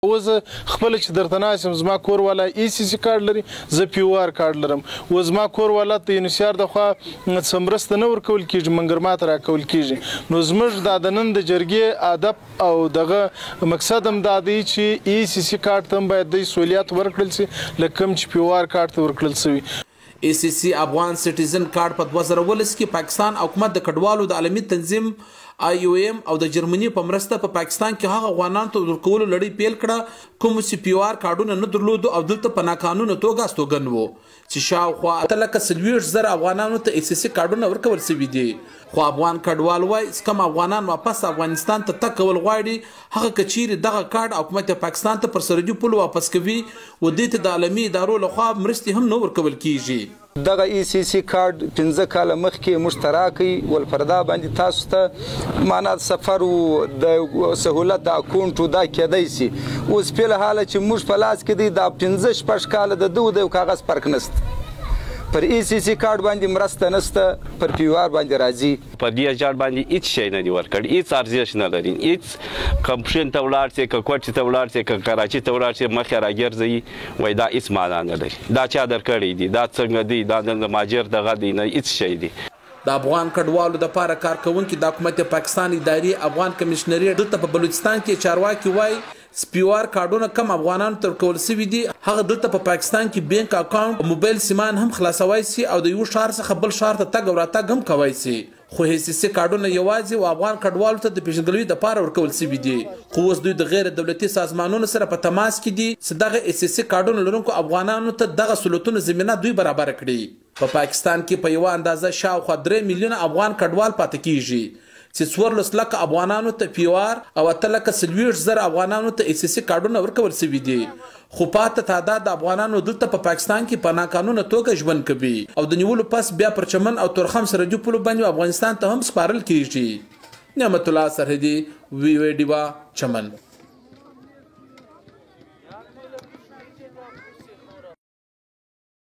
اوس خپل چې درته ناسم زما کور والا ای سی سی کارت لري زه پی او آر کارت لرم و زما کور والا ته انشار د خوا څه مرسته نه ورکول کېږي منګر ماته راکول کېږي نو زموږ دا د نن د جرګې ادب او دغه مقصد هم دا دی چې ای سی سی کارت هم باید د سہولیات ورکړل شي لکه کوم چې پی او آر کارت ورکړل شوی. ای سی سی افغان سټیزن کارت په 2019 کې پاکستان حکومت د کډوالو د عالمي تنظیم IOM او د جرمني په مرسته په پاکستان کې هغه افغانانو ته ورکولو لړۍ پیل کړه کوم چې پی او آر کارډونه نه درلودو او دلته په ناقانونه توګه استوګن وو چې شاوخوا 340,000 افغانانو ته ای سی سی کارډونه ورکول شوي دي خو افغان کډوال وایي کم افغانان واپس افغانستان ته تګ کول غواړي هغه که چیرې دغه کارډ حکومت پاکستان ته پر سرحدي پولو واپس کوي و دې ته د عالمي ادارو لخوا مرستې هم نه ورکول کیږي. دغه ای سی سی کارت 15 کاله مخکې مشترکي ولفردا باندې تاسو ته معنا سفر او د سہولت د اکاونټ دا کېدای شي اوس په حاله چې موږ په لاس کې دی د 15 شپږ کاله د دوه کاغذ فرق نشته پر ای سی سی کارت باندې مرسته نشته پر پی او آر باندې راځي په دې اجازه باندې هیڅ شی نه دی ورکړ هیڅ ارزښت نه لري هیڅ کمپشن ته ولاړ شي که کوټ ته ولاړ شي که کراچي ته ولاړ شي مخه راګرځي وای دا هیڅ معنا نه لري دا چا درکړی دی دا څنګه دی دا د ماجر دغه دی نه هیڅ شی دی. د افغان کډوالو د پاره کارکونکي د حکومت پاکستان اداري افغان کمشنري دلته په بلوچستان کې چارواکي وای پی او آر کارډونه کم افغانانو ته ورکول شوي دي هغه دلته په پاکستان کې بینک اکاونټ موبایل سیمان هم خلاصوای شي او د یو شهر څخه بل شهر ته تګ او راتګ هم کوای شي خو ای سی سی کارډونه یوازې و افغان کډوالو ته د پیژندګلوي د پاره ورکول شوي دي خو اوس دوی د غیر دولتي سازمانونو سره په تماس کې دي چې دغه ای سی سی کارډونه لرونکو افغانانو ته دغه سہولتونو زمینه دوی برابر کړي. په پاکستان کې په یو اندازه شاوخوا 3 میلیونه افغان کډوال پاتې کیږي چې 14 لکه افغانانو ته پی او آر او 8,40,000 افغانانو ته ای سی سی کارډونه ورکول شوي دي خو پاته تعداد د افغانانو دلته په پاکستان کې په ناقانونه توګه ژوند کوي او د نیولو پس بیا پر چمن او تورخم سرحدي پولو باندې افغانستان ته هم سپارل کیږي. نعمت الله سرحدي وی ډیوا چمن.